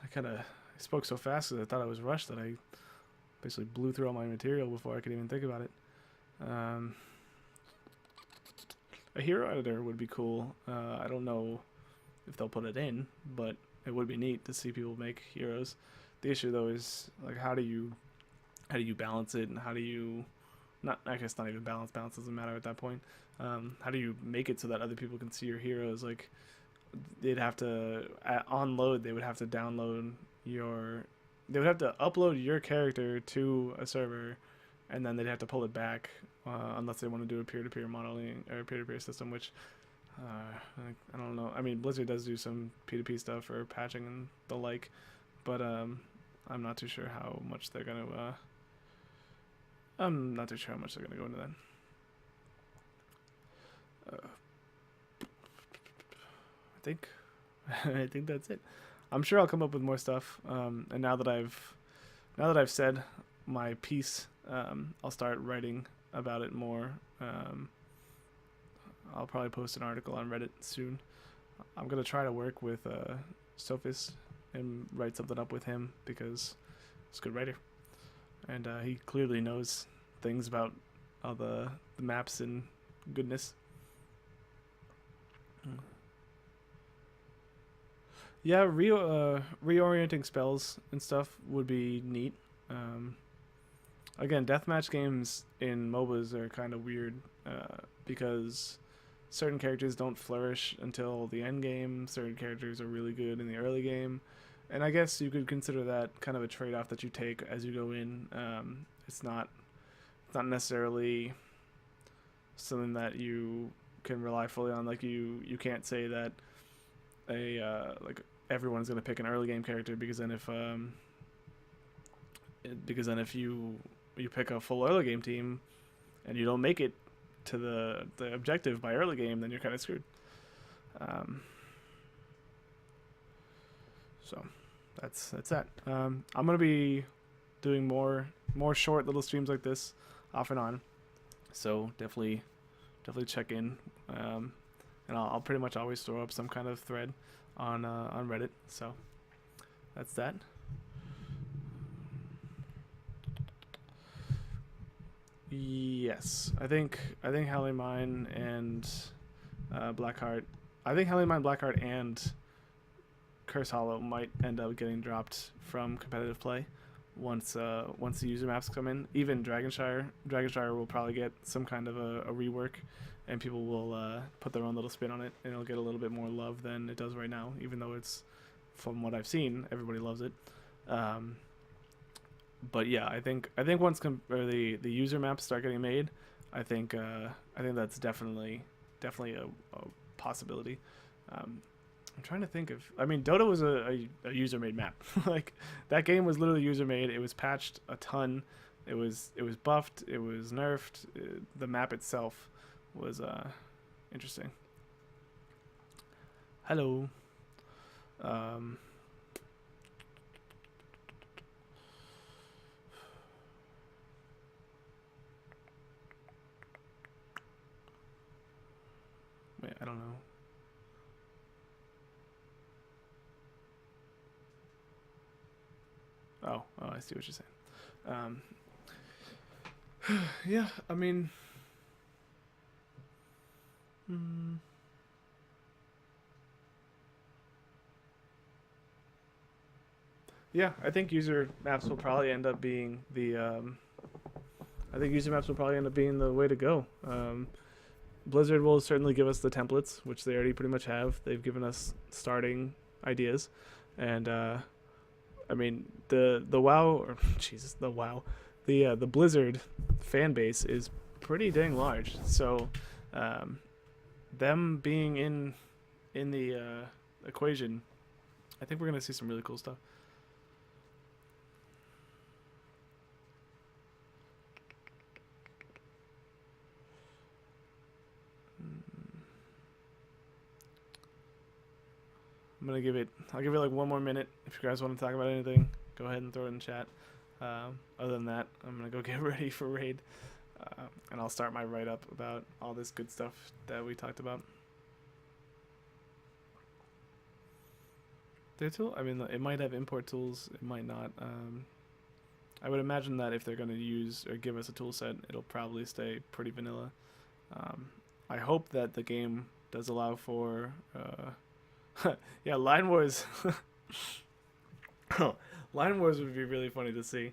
I spoke so fast because I thought I was rushed that I basically blew through all my material before I could even think about it. Um, a hero editor would be cool. I don't know if they'll put it in, but it would be neat to see people make heroes. The issue though is like how do you balance it and how do you not I guess not even balance doesn't matter at that point. How do you make it so that other people can see your heroes? Like they'd have to on load they would have to download your they would have to upload your character to a server and then they'd have to pull it back unless they want to do a peer-to-peer modeling or peer-to-peer system, which I don't know. I mean, Blizzard does do some P2P stuff for patching and the like, but I'm not too sure how much they're gonna. I'm not too sure how much they're gonna go into that. I think, I think that's it. I'm sure I'll come up with more stuff. And now that I've said my piece, I'll start writing about it more. I'll probably post an article on Reddit soon. I'm gonna try to work with Sophis and write something up with him because he's a good writer, and he clearly knows things about all the maps and goodness. Yeah, reorienting spells and stuff would be neat. Um, Again, deathmatch games in MOBAs are kind of weird because certain characters don't flourish until the end game. Certain characters are really good in the early game, and I guess you could consider that kind of a trade-off that you take as you go in. It's not necessarily something that you can rely fully on. Like you can't say that a like everyone's gonna pick an early game character because then if you pick a full early game team and you don't make it to the objective by early game, then you're kind of screwed. Um, so that's that. I'm gonna be doing more short little streams like this off and on. So definitely check in. And I'll pretty much always throw up some kind of thread on Reddit. So that's that. Yes, I think Halley Mine and Blackheart. I think Halley Mine, Blackheart, and Curse Hollow might end up getting dropped from competitive play once the user maps come in. Even Dragonshire will probably get some kind of a rework, and people will put their own little spin on it, and it'll get a little bit more love than it does right now. Even though it's, from what I've seen, everybody loves it. Um, but yeah, I think once the user maps start getting made, I think that's definitely a possibility. Um, I'm trying to think of. I mean, Dota was a user made map. Like that game was literally user made. It was patched a ton. It was buffed. It was nerfed. The map itself was interesting. Hello. Um, Wait, I don't know. Oh, I see what you're saying. Yeah, I mean, mm, yeah, I think user maps will probably end up being the. I think user maps will probably end up being the way to go. Blizzard will certainly give us the templates, which they already pretty much have. They've given us starting ideas, and I mean the WoW or Jesus the Blizzard fan base is pretty dang large. So um, them being in the equation, I think we're gonna see some really cool stuff. I'll give it like one more minute. If you guys want to talk about anything, go ahead and throw it in chat. Other than that, I'm gonna go get ready for raid, and I'll start my write up about all this good stuff that we talked about. Their tool, I mean, it might have import tools, it might not. I would imagine that if they're going to use or give us a tool set, it'll probably stay pretty vanilla. I hope that the game does allow for, yeah, Line Wars. Line Wars would be really funny to see,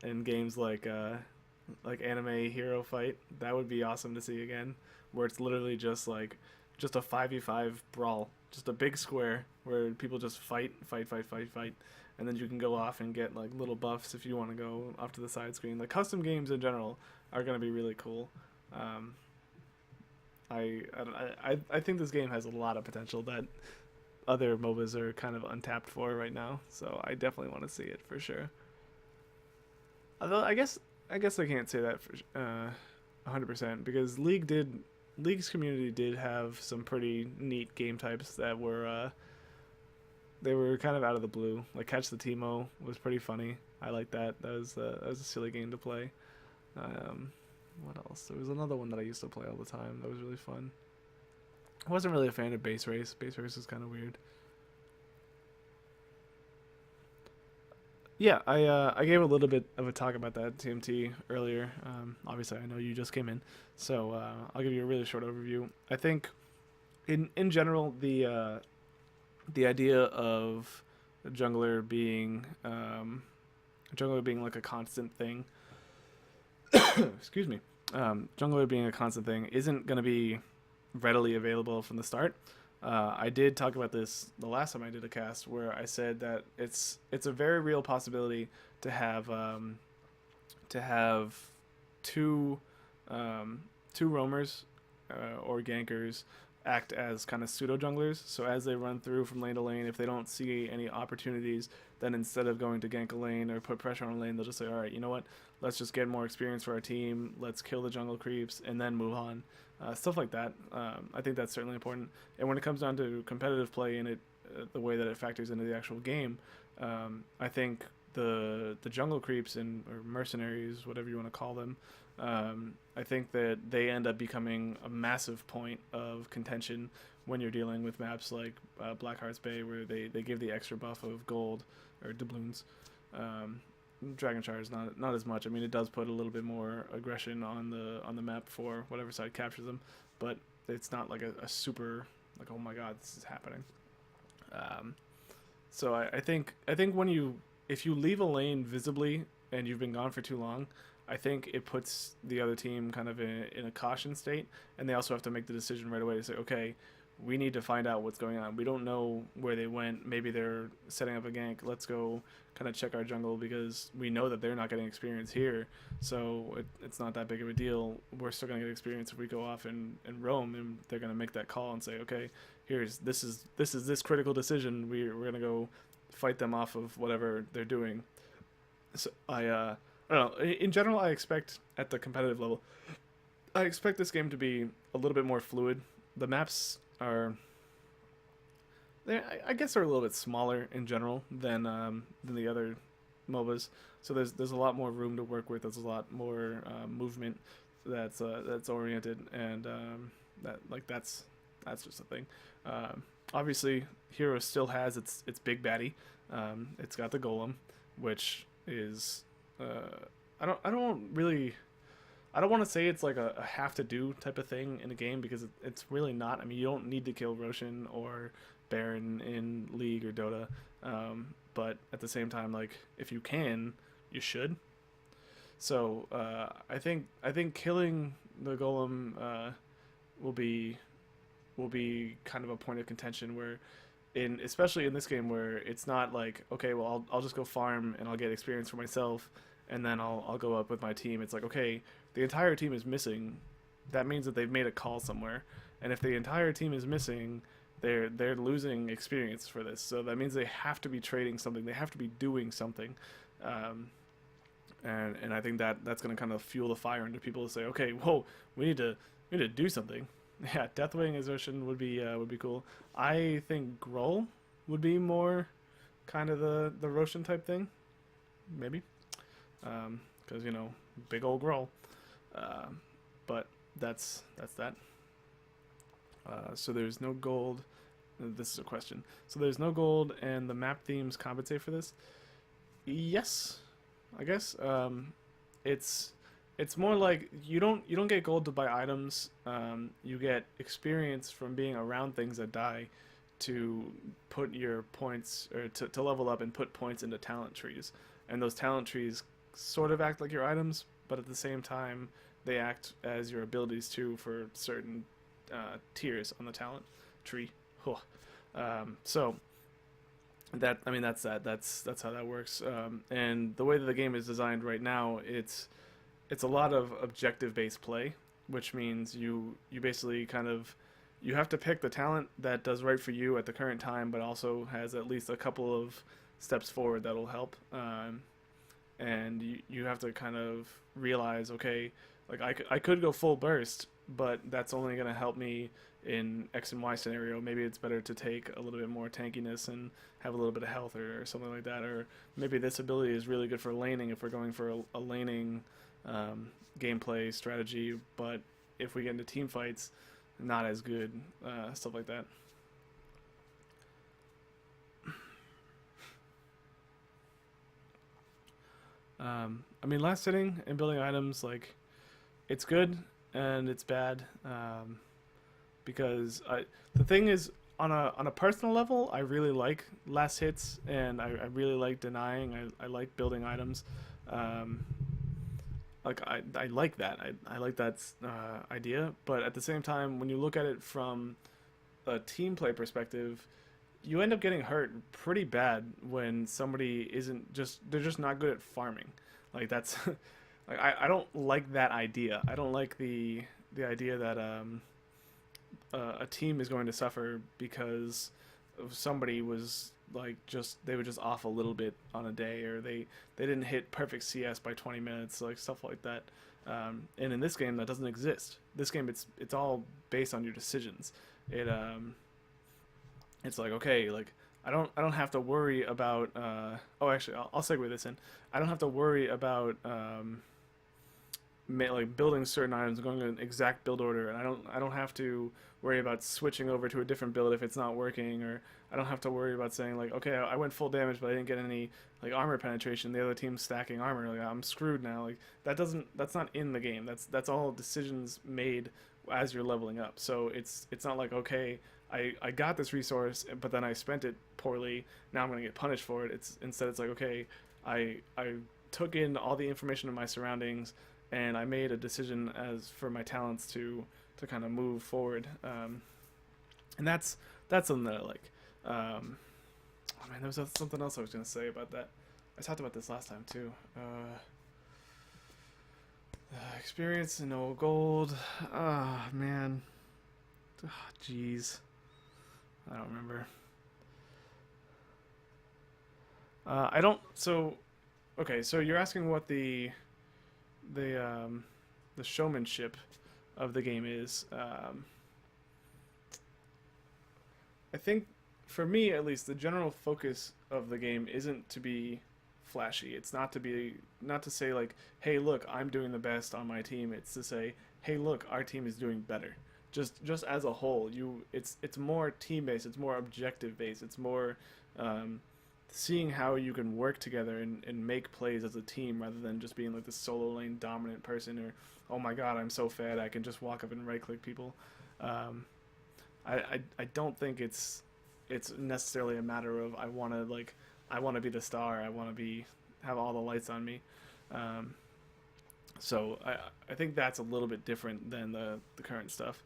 in games like anime hero fight. That would be awesome to see again, where it's literally just a 5v5 brawl, just a big square where people just fight, fight, fight, fight, fight, and then you can go off and get like little buffs if you want to go off to the side screen. Like custom games in general are gonna be really cool. Um, I think this game has a lot of potential that other MOBAs are kind of untapped for right now. So I definitely want to see it for sure. Although I guess I can't say that for 100% because League's community did have some pretty neat game types that were they were kind of out of the blue. Like Catch the Teemo was pretty funny. I like that. That was a silly game to play. What else? There was another one that I used to play all the time. That was really fun. I wasn't really a fan of Base Race. Base Race is kind of weird. Yeah, I gave a little bit of a talk about that TMT earlier. Obviously, I know you just came in, so I'll give you a really short overview. I think, in general, the idea of a jungler being like a constant thing. Excuse me. Jungler being a constant thing isn't going to be readily available from the start. I did talk about this the last time I did a cast, where I said that it's a very real possibility to have two two roamers or gankers act as kind of pseudo junglers. So as they run through from lane to lane, if they don't see any opportunities, then instead of going to gank a lane or put pressure on a lane, they'll just say, all right, you know what? Let's just get more experience for our team. Let's kill the jungle creeps and then move on. Stuff like that. I think that's certainly important. And when it comes down to competitive play and the way that it factors into the actual game, I think the jungle creeps or mercenaries, whatever you want to call them, I think that they end up becoming a massive point of contention when you're dealing with maps like Blackheart's Bay, where they give the extra buff of gold or doubloons. Dragon Char is not as much. I mean, it does put a little bit more aggression on the map for whatever side captures them, but it's not like a super like, oh my god, this is happening. So I think if you leave a lane visibly and you've been gone for too long, I think it puts the other team kind of in a caution state, and they also have to make the decision right away to say, okay, we need to find out what's going on. We don't know where they went. Maybe they're setting up a gank. Let's go kind of check our jungle because we know that they're not getting experience here, so it's not that big of a deal. We're still going to get experience if we go off and roam, and they're going to make that call and say, okay, this is this critical decision. We're going to go fight them off of whatever they're doing. So I don't know. In general, I expect at the competitive level, I expect this game to be a little bit more fluid. The maps are, I guess, they're a little bit smaller in general than the other MOBAs. So there's a lot more room to work with. There's a lot more movement that's oriented, and that's just a thing. Obviously, Hero still has its big baddie. It's got the Golem, which is I don't want to say it's like a have to do type of thing in a game, because it's really not. I mean, you don't need to kill Roshan or Baron in League or Dota, but at the same time, like, if you can, you should. So I think killing the Golem will be kind of a point of contention, where especially in this game, where it's not like, okay, well, I'll just go farm and I'll get experience for myself, and then I'll go up with my team. It's like, okay, the entire team is missing. That means that they've made a call somewhere, and if the entire team is missing, they're losing experience for this. So that means they have to be trading something. They have to be doing something, and I think that's going to kind of fuel the fire into people to say, okay, whoa, we need to do something. Yeah, Deathwing Exertion would be cool. I think Groll would be more kind of the Roshan type thing, maybe, because big old Groll. But that's that. So there's no gold This is a question. So there's no gold, and the map themes compensate for this. Yes, I guess. It's it's more like you don't get gold to buy items. You get experience from being around things that die to put your points or to level up and put points into talent trees. And those talent trees sort of act like your items, but at the same time they act as your abilities too for certain tiers on the talent tree. So that I mean that's that that's how that works. And the way that the game is designed right now, it's a lot of objective based play, which means you basically kind of you have to pick the talent that does right for you at the current time, but also has at least a couple of steps forward that'll help. And you have to kind of realize, okay, like I could go full burst, but that's only going to help me in X and Y scenario. Maybe it's better to take a little bit more tankiness and have a little bit of health or something like that. Or maybe this ability is really good for laning if we're going for a laning gameplay strategy, but if we get into team fights, not as good, stuff like that. I mean, last sitting and building items, like, it's good and it's bad, because the thing is, on a personal level, I really like last hits and I really like denying. I like building items. Like I like that. I like that idea. But at the same time, when you look at it from a team play perspective, you end up getting hurt pretty bad when somebody isn't just they're just not good at farming. Like that's like I don't like that idea. I don't like the idea that a team is going to suffer because somebody was like they were just off a little bit on a day, or they didn't hit perfect CS by 20 minutes, like stuff like that. And in this game, that doesn't exist. This game, it's all based on your decisions. It's like, okay, like I don't have to worry about. Oh, actually, I'll segue this in. I don't have to worry about like building certain items, going in an exact build order, and I don't have to worry about switching over to a different build if it's not working, or I don't have to worry about saying like, okay, I went full damage but I didn't get any like armor penetration. The other team's stacking armor, like I'm screwed now. Like that's not in the game. That's all decisions made as you're leveling up. So it's not like, okay, I got this resource but then I spent it poorly. Now I'm gonna get punished for it. Instead it's like, okay, I took in all the information of my surroundings and I made a decision as for my talents to kind of move forward, and that's something that I like. Oh man, there was something else I was gonna say about that. I talked about this last time too. Experience and no gold. Ah man, jeez, I don't remember. I don't. So, okay. So you're asking what the the showmanship of the game is. I think for me at least the general focus of the game isn't to be flashy. It's not to say like, hey look, I'm doing the best on my team. It's to say, hey look, our team is doing better. Just as a whole, it's more team based, it's more objective based, it's more seeing how you can work together and make plays as a team rather than just being like the solo lane dominant person, or oh my god, I'm so fat I can just walk up and right click people. I don't think it's necessarily a matter of I want to be the star, I want to have all the lights on me. So I think that's a little bit different than the current stuff.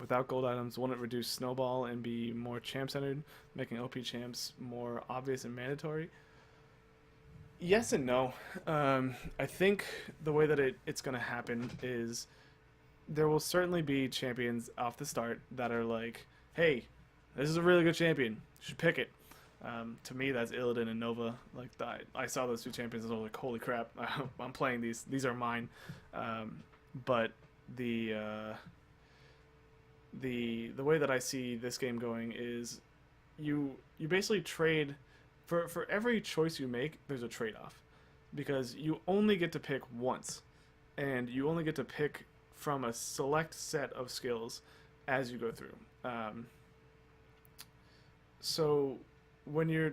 Without gold items, won't it reduce snowball and be more champ centered, making OP champs more obvious and mandatory? Yes and no. I think the way that it's going to happen is there will certainly be champions off the start that are like, hey, this is a really good champion, you should pick it. To me, that's Illidan and Nova. Like I saw those two champions and I was like, holy crap, I'm playing these are mine. But the way that I see this game going is you basically trade for every choice you make, there's a trade-off, because you only get to pick once, and you only get to pick from a select set of skills as you go through. So when you're